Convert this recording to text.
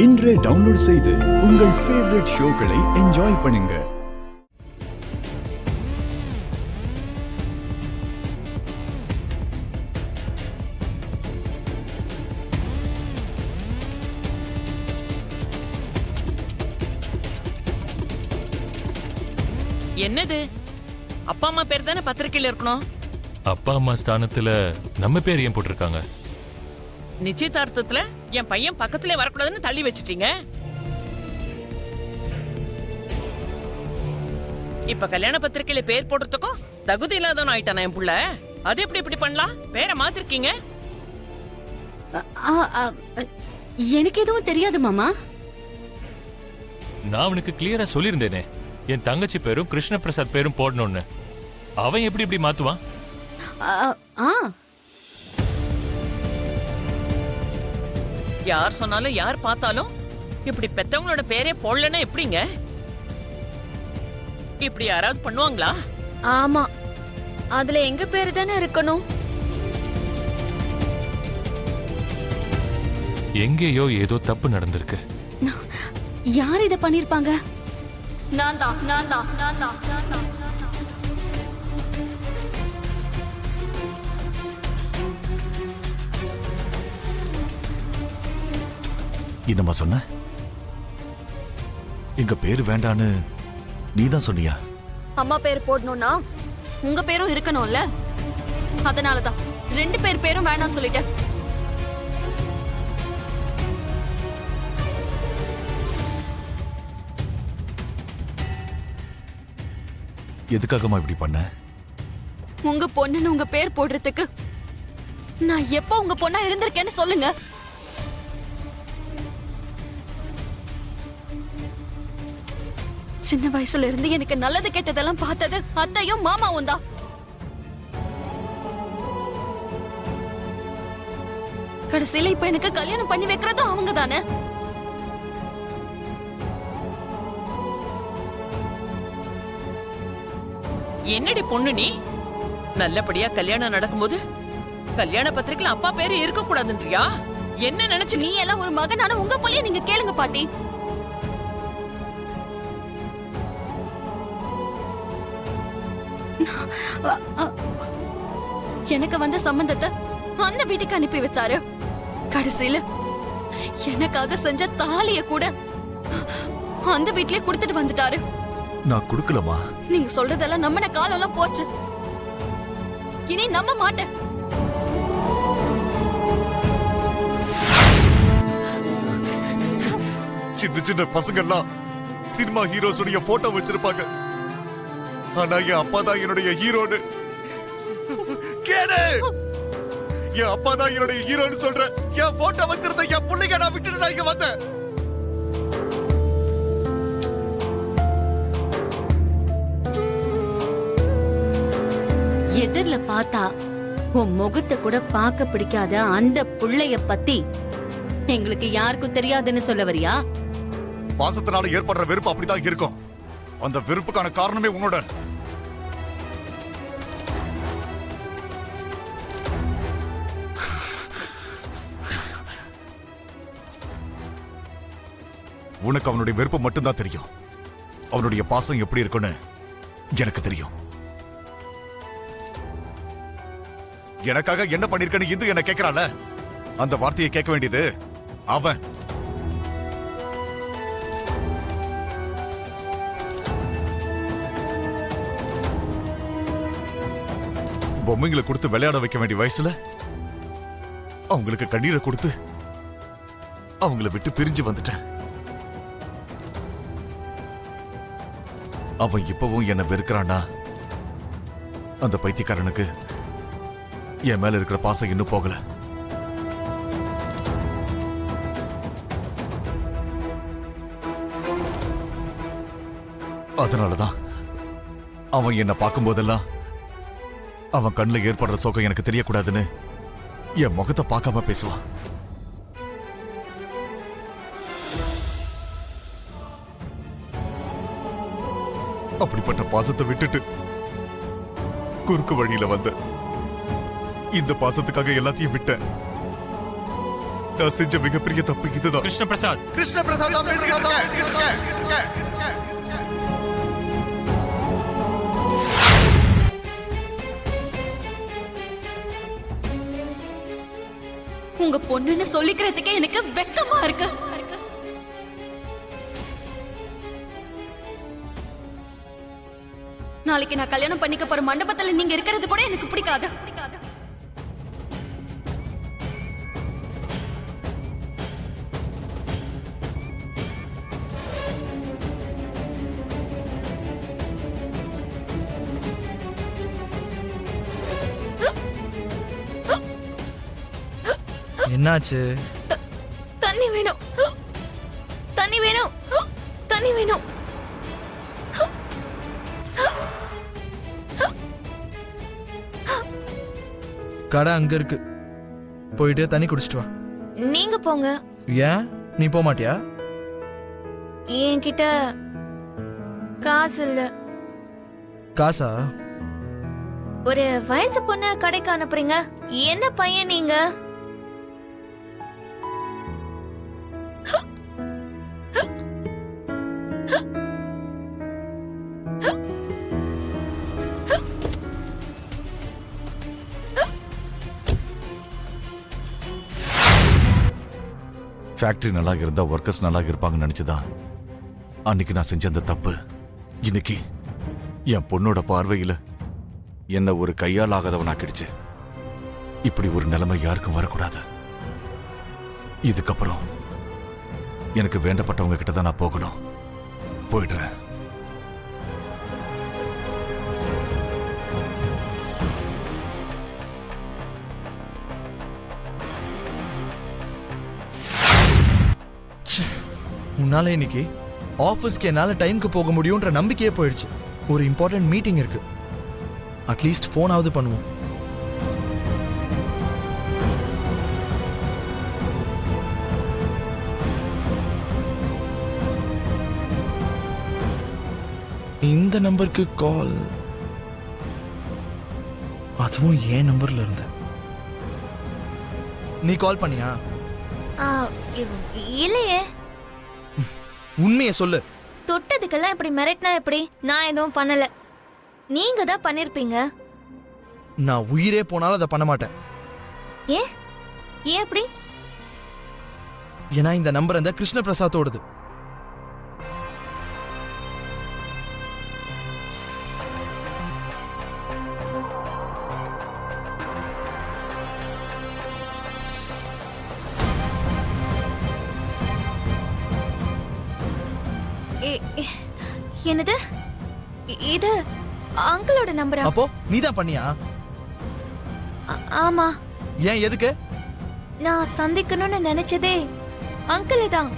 இன்றே டவுன்லோட் செய்து உங்கள் ஃபேவரட் ஷோக்களை என்ஜாய் பண்ணுங்க. என்னது? அப்பா அம்மா பேர் தானே பத்திரிக்கையில இருக்கணும். அப்பா அம்மா ஸ்தானத்துல நம்ம பேர் ஏன் போட்டிருக்காங்க? நிச்சயதார்த்தத்துல என் பையன் பக்கத்திலே வரக்கூடாதுன்னு தள்ளி வச்சிட்டீங்க. இப்ப கல்யாண பத்திரிக்கையில பேர் போடுறதுக்கும் தகுதி இல்லாதவன் ஆயிட்டானா என் புள்ள? அது எப்படி இப்படி பண்ணலாம்? பேரை மாத்திருக்கீங்க. எனக்கு எதுவும் தெரியாது மாமா. நான் அவனுக்கு கிளியரா சொல்லியிருந்தேனே, என் தங்கச்சி பேரும் கிருஷ்ண பிரசாத் பேரும் போடணும்னு. அவன் எப்படி இப்படி மாத்துவான்? யார் சொன்னாலும் யார் பார்த்தாலும் இப்படி பெத்தவங்களோட பேரே போடலன்னா எப்படிங்க? இப்படி யாராவது பண்ணுவாங்களா? ஆமா, அதுல எங்க பேரு தானே இருக்கணும். எங்கேயோ ஏதோ தப்பு நடந்திருக்கு. யார் இத பண்ணிருப்பாங்க? நான் தான். என்னம்மா சொன்ன? எங்க பேரு வேண்டான்னு நீதான் சொன்னியா? அம்மா பேர் போடணும்னா உங்க பேரும் இருக்கணும்ல, அதனாலதான் 2 பேர் பேரும் வேண்டாம்னு சொல்லிட்டேன். எதுக்காகமா இப்படி பண்ண? உங்க பொண்ணுன்னு உங்க பேர் போடுறதுக்கு நான் எப்ப உங்க பொண்ணா இருந்திருக்கேன்னு சொல்லுங்க. சின்ன வயசுல இருந்து எனக்கு நல்லது கெட்டதெல்லாம் பார்த்தது அத்தையும் மாமாவும் தான். கடைசியில இப்ப எனக்கு கல்யாணம் பண்ணி வைக்கிறதும் அவங்க தானே. என்னடி பொண்ணு நீ? நல்லபடியா கல்யாணம் நடக்கும்போது கல்யாண பத்திரிக்கையில அப்பா பேரு இருக்க கூடாதுன்றியா? என்ன நினைச்சு நீ எல்லாம் ஒரு மகனான உங்க புள்ளைய நீங்க கேளுங்க பாட்டி. எனக்கு வந்த சம்பந்தத்தை அந்த வீட்டுக்கு அனுப்பி வச்சாரு. கடைசியில எனக்காக செஞ்ச தாலிய கூட அந்த வீட்லயே கொடுத்துட்டு வந்துட்டாரு. நான் கொடுக்கலமா. நீங்க சொல்றதெல்லாம் நம்மன காலம் எல்லாம் போச்சு. இனி நம்ப மாட்டேன். சின்ன சின்ன பசங்க எல்லாம் சினிமா ஹீரோஸுடைய போட்டோ வச்சிருப்பாங்க. ஆனா என் அப்பா தான் என்னுடைய ஹீரோன்னு கேடு. என் அப்பா தான் என்னுடைய ஹீரோன்னு சொல்ற என் போட்டோ வச்சிருந்த என் பிள்ளைங்க நான் விட்டுட்டு நான் இங்க வந்தேன். எதிர்ல பார்த்தா உன் முகத்தை கூட பார்க்க பிடிக்காத அந்த புள்ளைய பத்தி எங்களுக்கு யாருக்கும் தெரியாதுன்னு சொல்ல வரியா? பாசத்தினால ஏற்படுற வெறுப்பு அப்படிதான் இருக்கும். அந்த வெறுப்புக்கான காரணமே உன்னோட. உனக்கு அவனுடைய வெறுப்பு மட்டும்தான் தெரியும். அவனுடைய பாசம் எப்படி இருக்குன்னு எனக்கு தெரியும். எனக்காக என்ன பண்ணிருக்கன்னு இந்து என்ன கேட்கிறாள். அந்த வார்த்தையை கேட்க வேண்டியது அவன். பொம்மைங்களை கொடுத்து விளையாட வைக்க வேண்டிய வயசுல அவங்களுக்கு கண்ணீரை கொடுத்து அவங்கள விட்டு பிரிஞ்சு வந்துட்டேன். அவன் இப்பவும் என்ன வெறுக்கிறானா? அந்த பைத்தியக்காரனுக்கு என் மேல இருக்கிற பாசம் இன்னும் போகல. அதனாலதான் அவன் என்ன பார்க்கும் போதெல்லாம் அவன் கண்ணில் ஏற்படுற சோகம் எனக்கு தெரியக்கூடாதுன்னு என் முகத்தை பார்க்காம பேசுவான். அப்படிப்பட்ட பாசத்தை விட்டுட்டு குறுக்கு வழியில வந்த இந்த பாசத்துக்காக எல்லாத்தையும் விட்டேன். நான் செஞ்ச மிகப்பெரிய தப்பு இதுதான். கிருஷ்ண பிரசாத், கிருஷ்ண பிரசாத் தான் பேசிக்கிட்டு இருக்கேன். உங்க பொண்ணுன்னு சொல்லிக்கிறதுக்கே எனக்கு வெக்கமா இருக்கு. நாளைக்கு நான் கல்யாணம் பண்ணிக்க போற மண்டபத்துல நீங்க இருக்கிறது கூட எனக்கு பிடிக்காது. என்னாச்சு? தண்ணி வேணும், தண்ணி வேணும், தண்ணி வேணும். கடை அங்க இருக்கு, போயிட்டு தண்ணி குடிச்சிட்டு வா. நீங்க போங்க. ஏன் நீ போக மாட்டியா? என்கிட்ட காசு இல்ல. காசா? ஒரு வயசு பொண்ண கடைக்கு அனுப்புறீங்க, என்ன பையன் நீங்க? ஃபேக்டரி நல்லா இருந்தா ஒர்க்கர்ஸ் நல்லா இருப்பாங்கன்னு நினைச்சுதான் அன்னைக்கு நான் செஞ்ச அந்த தப்பு இன்னைக்கு என் பொண்ணோட பார்வையில என்ன ஒரு கையால் ஆகாதவனாக்கிடுச்சு. இப்படி ஒரு நிலைமை யாருக்கும் வரக்கூடாது. இதுக்கப்புறம் எனக்கு வேண்டப்பட்டவங்க கிட்ட தான் நான் போகணும். போயிடுறேன். உன்னால இன்னைக்கு ஆஃபீஸ்க்கு என்னால டைம்க்கு போக முடியும்ன்ற நம்பிக்கையே போயிடுச்சு. ஒரு இம்பார்ட்டன்ட் மீட்டிங் இருக்கு, அட்லீஸ்ட் ஃபோனாவது பண்ணுவோம். இந்த நம்பருக்கு கால், அதுவும் ஏன் நம்பர்ல இருந்த. நீ கால் பண்ணியா? இல்லையே. உண்மையை சொல்லு. தொட்டதுக்கெல்லாம் இப்படி மிரட்டினா எப்படி? நான் எதுவும் பண்ணல. நீங்க தான் பண்ணிருப்பீங்க. நான் உயிரே போனாலும் அதை பண்ண மாட்டேன். ஏன் ஏன் அப்படி? ஏன்னா இந்த நம்பர் அந்த கிருஷ்ண பிரசாத்தோடது. என்னது? இது அங்கிளோட நம்பரா? அப்போ நீதான் பண்ணியா? ஆமா. ஏன், எதுக்கு? நான் சந்திக்கணும்னு நினைச்சதே அங்கிள் தான்.